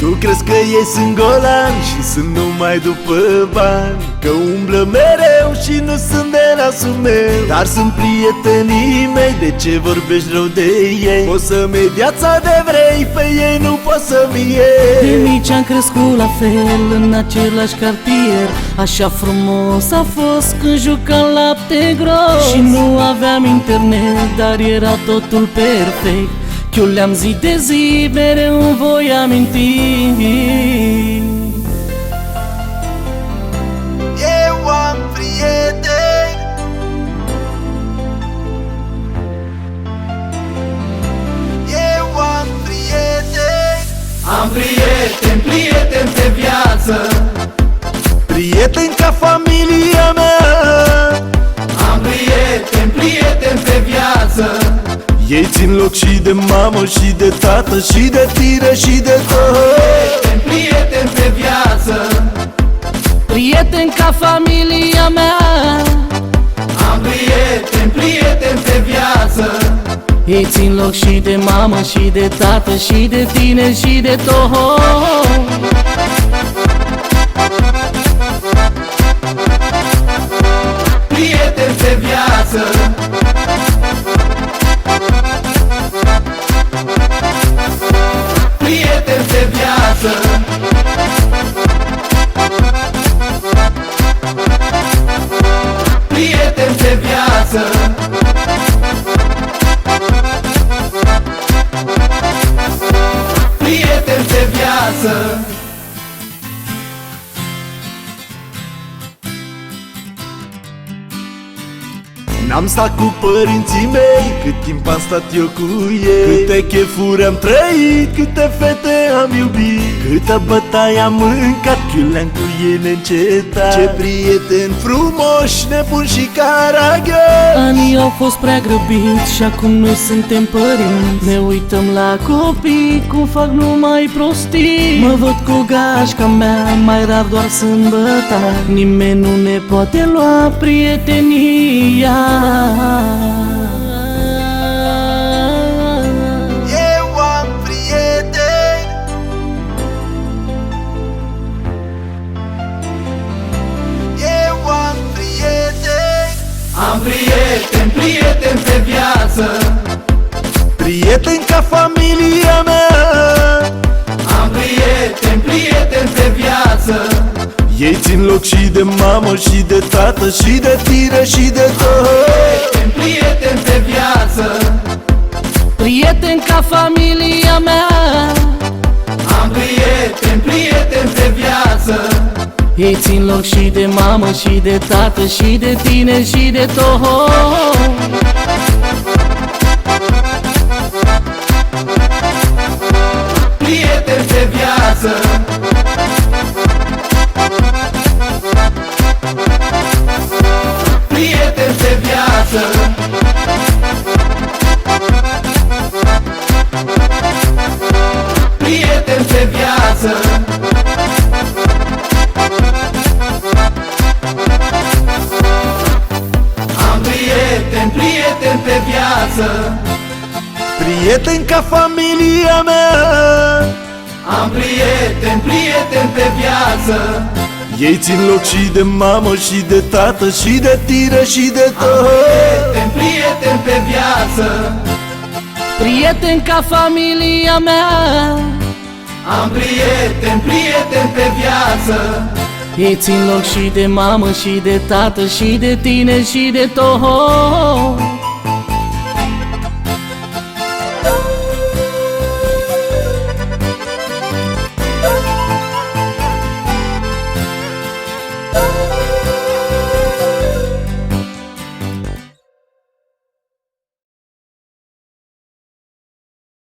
Tu crezi că ei sunt golani și sunt numai după bani, că umblă mereu și nu sunt de nasul meu. Dar sunt prietenii mei, de ce vorbești rău de ei? Poți să-mi iei viața de vrei, pe ei nu poți să-mi iei. De mici am crescut la fel în același cartier. Așa frumos a fost când jucam lapte gros și nu aveam internet, dar era totul perfect. Eu le-am zi de zi, mereu îmi voi aminti. Eu am prieteni, eu am prieteni, Am prieteni, prieteni pe viață, prieteni ca familia mea. am prieteni, prieteni pe viață. Ei țin loc și de mamă și de tată și de tine și de tot. Prieteni, prieteni pe viață, prieteni ca familia mea. Am prieteni, prieteni pe viață. Ei țin loc și de mamă și de tată și de tine și de tot. Prieteni pe viață, prieteni pe viață. Prieteni pe viață, prieteni pe viață. N-am stat cu părinții mei cât timp am stat eu cu ei. Câte chefuri am trăit, câte fete am iubit, câtă bătaie am mâncat, chiuleam cu ei neîncetat. Ce prieteni frumoși, nebuni și caragioși. Anii au fost prea grăbiți și acum noi suntem părinți. Ne uităm la copii cum fac numai prostii. Mă văd cu gașca mea, mai rar doar sâmbătă. Nimeni nu ne poate lua prietenia. Eu am prieteni, eu am prieteni, Am prieteni, prieteni pe viață, prieteni ca familia mea. am prieteni, prieteni pe viață. Ei țin loc și de mamă și de tată și de tine și de tot. Prieteni, prieteni pe viață, prieteni ca familia mea. Am prieteni, prieteni pe viață. Ei țin loc și de mamă și de tată și de tine și de tot. Prieteni pe viață, prieteni pe viață. Prieteni pe viață, am prieteni, prieteni pe viață. Prieteni ca familia mea. Am prieteni, prieteni pe viață. Ei țin loc și de mamă și de tată și de tine și de tot. Prieteni, prieteni pe viață, prieteni ca familia mea. Am prieteni, prieteni pe viață. Ei țin loc și de mamă și de tată și de tine și de tot.